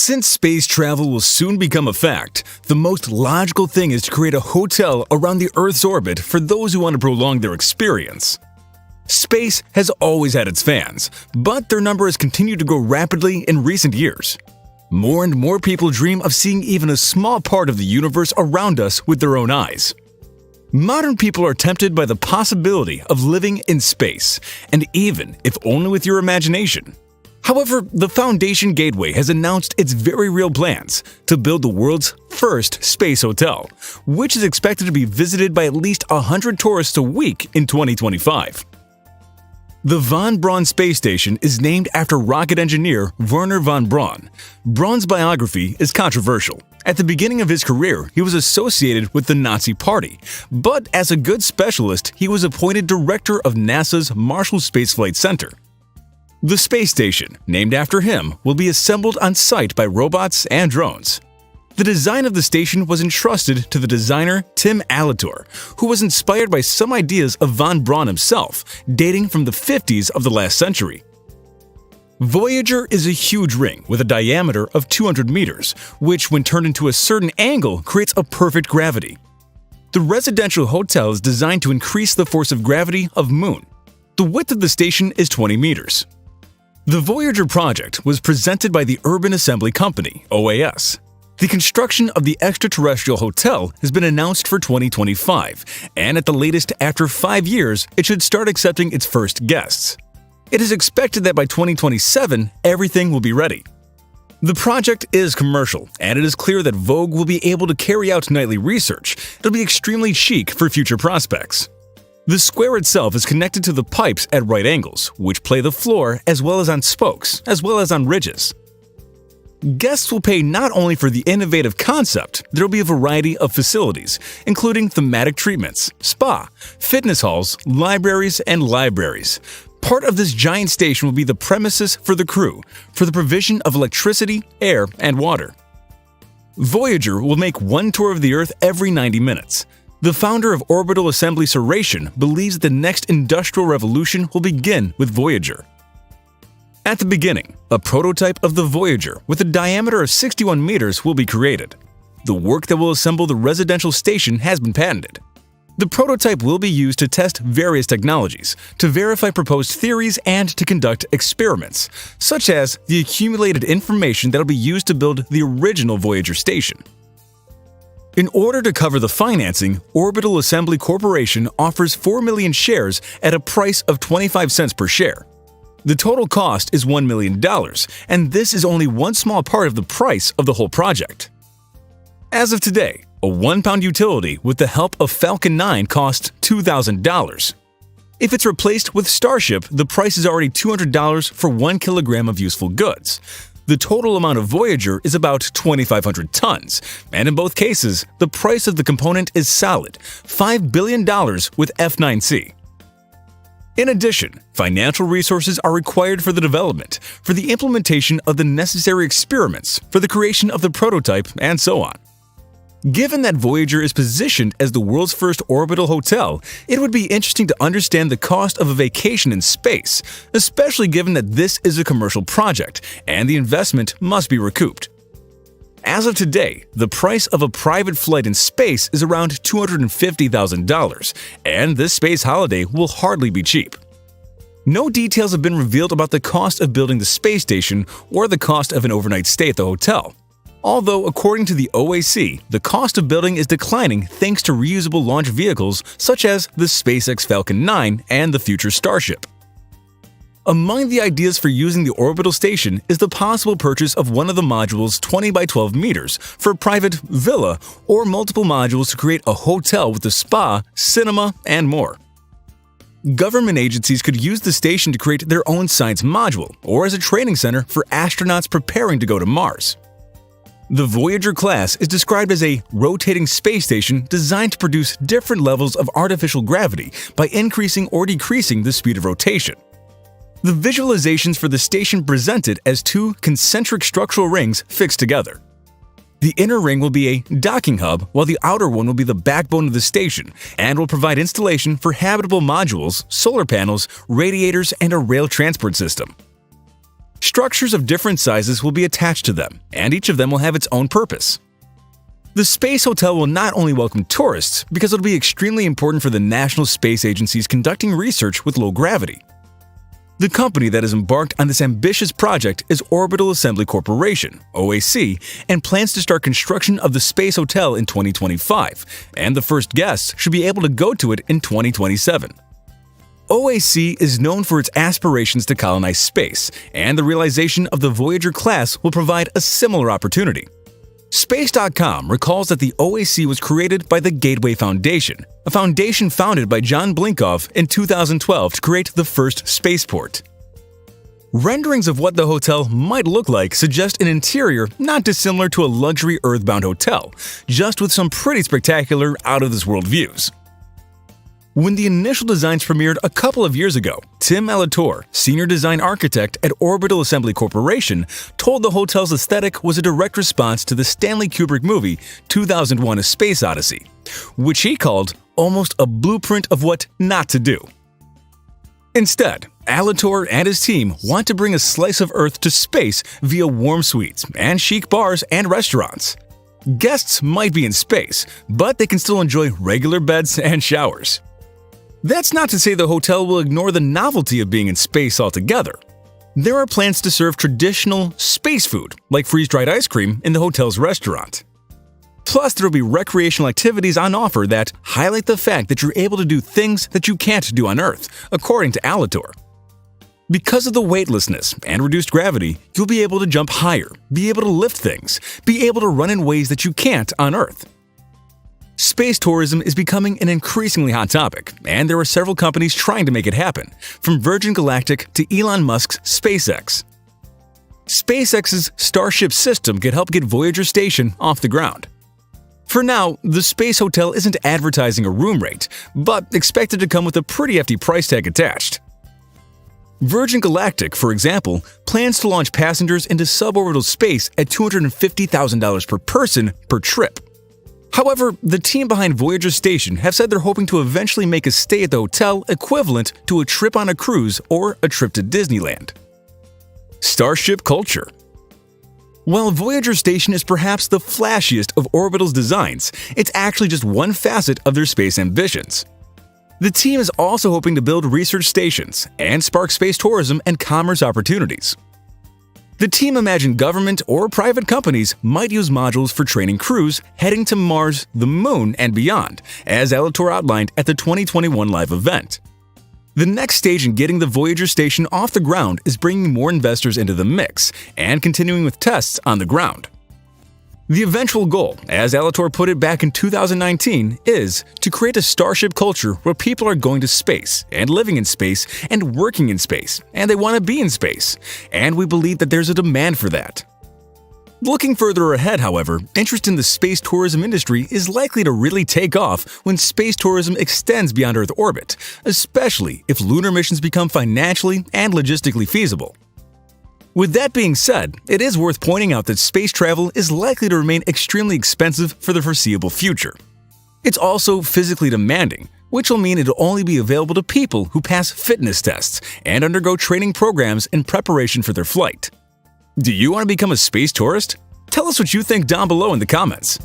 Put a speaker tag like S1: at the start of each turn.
S1: Since space travel will soon become a fact, the most logical thing is to create a hotel around the Earth's orbit for those who want to prolong their experience. Space has always had its fans, but their number has continued to grow rapidly in recent years. More and more people dream of seeing even a small part of the universe around us with their own eyes. Modern people are tempted by the possibility of living in space, and even if only with your imagination. However, the Foundation Gateway has announced its very real plans to build the world's first space hotel, which is expected to be visited by at least 100 tourists a week in 2025. The Von Braun Space Station is named after rocket engineer Wernher von Braun. Braun's biography is controversial. At the beginning of his career, he was associated with the Nazi Party, but as a good specialist, he was appointed director of NASA's Marshall Space Flight Center. The space station, named after him, will be assembled on site by robots and drones. The design of the station was entrusted to the designer Tim Alator, who was inspired by some ideas of von Braun himself, dating from the 50s of the last century. Voyager is a huge ring with a diameter of 200 meters, which, when turned into a certain angle, creates a perfect gravity. The residential hotel is designed to increase the force of gravity of Moon. The width of the station is 20 meters. The Voyager project was presented by the Urban Assembly Company, OAS. The construction of the extraterrestrial hotel has been announced for 2025, and at the latest after 5 years, it should start accepting its first guests. It is expected that by 2027, everything will be ready. The project is commercial, and it is clear that Vogue will be able to carry out nightly research. It'll be extremely chic for future prospects. The square itself is connected to the pipes at right angles, which play the floor as well as on spokes, as well as on ridges. Guests will pay not only for the innovative concept, there will be a variety of facilities, including thematic treatments, spa, fitness halls, libraries, and libraries. Part of this giant station will be the premises for the crew, for the provision of electricity, air, and water. Voyager will make one tour of the Earth every 90 minutes. The founder of Orbital Assembly Suration believes the next industrial revolution will begin with Voyager. At the beginning, a prototype of the Voyager with a diameter of 61 meters will be created. The work that will assemble the residential station has been patented. The prototype will be used to test various technologies, to verify proposed theories, and to conduct experiments, such as the accumulated information that will be used to build the original Voyager station. In order to cover the financing, Orbital Assembly Corporation offers 4 million shares at a price of 25 cents per share. The total cost is $1 million, and this is only one small part of the price of the whole project. As of today, a 1-pound utility with the help of Falcon 9 costs $2,000. If it's replaced with Starship, the price is already $200 for 1 kilogram of useful goods. The total amount of Voyager is about 2,500 tons, and in both cases, the price of the component is solid, $5 billion with F9C. In addition, financial resources are required for the development, for the implementation of the necessary experiments, for the creation of the prototype, and so on. Given that Voyager is positioned as the world's first orbital hotel, it would be interesting to understand the cost of a vacation in space, especially given that this is a commercial project and the investment must be recouped. As of today, the price of a private flight in space is around $250,000, and this space holiday will hardly be cheap. No details have been revealed about the cost of building the space station or the cost of an overnight stay at the hotel. Although, according to the OAC, the cost of building is declining thanks to reusable launch vehicles such as the SpaceX Falcon 9 and the future Starship. Among the ideas for using the orbital station is the possible purchase of one of the modules 20 by 12 meters for a private villa or multiple modules to create a hotel with a spa, cinema, and more. Government agencies could use the station to create their own science module or as a training center for astronauts preparing to go to Mars. The Voyager class is described as a rotating space station designed to produce different levels of artificial gravity by increasing or decreasing the speed of rotation. The visualizations for the station present it as 2 concentric structural rings fixed together. The inner ring will be a docking hub, while the outer one will be the backbone of the station and will provide installation for habitable modules, solar panels, radiators, and a rail transport system. Structures of different sizes will be attached to them, and each of them will have its own purpose. The Space Hotel will not only welcome tourists, because it'll be extremely important for the National Space Agency's conducting research with low gravity. The company that has embarked on this ambitious project is Orbital Assembly Corporation, OAC, and plans to start construction of the Space Hotel in 2025, and the first guests should be able to go to it in 2027. OAC is known for its aspirations to colonize space, and the realization of the Voyager class will provide a similar opportunity. Space.com recalls that the OAC was created by the Gateway Foundation, a foundation founded by John Blinkoff in 2012 to create the first spaceport. Renderings of what the hotel might look like suggest an interior not dissimilar to a luxury Earthbound hotel, just with some pretty spectacular out-of-this-world views. When the initial designs premiered a couple of years ago, Tim Alatorre, senior design architect at Orbital Assembly Corporation, told the hotel's aesthetic was a direct response to the Stanley Kubrick movie 2001: A Space Odyssey, which he called almost a blueprint of what not to do. Instead, Alatorre and his team want to bring a slice of Earth to space via warm suites and chic bars and restaurants. Guests might be in space, but they can still enjoy regular beds and showers. That's not to say the hotel will ignore the novelty of being in space altogether. There are plans to serve traditional space food, like freeze-dried ice cream, in the hotel's restaurant. Plus, there will be recreational activities on offer that highlight the fact that you're able to do things that you can't do on Earth, according to Alatorre. Because of the weightlessness and reduced gravity, you'll be able to jump higher, be able to lift things, be able to run in ways that you can't on Earth. Space tourism is becoming an increasingly hot topic, and there are several companies trying to make it happen, from Virgin Galactic to Elon Musk's SpaceX. SpaceX's Starship system could help get Voyager Station off the ground. For now, the Space Hotel isn't advertising a room rate, but expected to come with a pretty hefty price tag attached. Virgin Galactic, for example, plans to launch passengers into suborbital space at $250,000 per person per trip. However, the team behind Voyager Station have said they're hoping to eventually make a stay at the hotel equivalent to a trip on a cruise or a trip to Disneyland. Starship culture. While Voyager Station is perhaps the flashiest of Orbital's designs, it's actually just one facet of their space ambitions. The team is also hoping to build research stations and spark space tourism and commerce opportunities. The team imagined government or private companies might use modules for training crews heading to Mars, the Moon, and beyond, as Alatorre outlined at the 2021 live event. The next stage in getting the Voyager Station off the ground is bringing more investors into the mix and continuing with tests on the ground. The eventual goal, as Alatorre put it back in 2019, is to create a Starship culture where people are going to space and living in space and working in space, and they want to be in space, and we believe that there's a demand for that. Looking further ahead, however, interest in the space tourism industry is likely to really take off when space tourism extends beyond Earth orbit, especially if lunar missions become financially and logistically feasible. With that being said, it is worth pointing out that space travel is likely to remain extremely expensive for the foreseeable future. It's also physically demanding, which will mean it'll only be available to people who pass fitness tests and undergo training programs in preparation for their flight. Do you want to become a space tourist? Tell us what you think down below in the comments.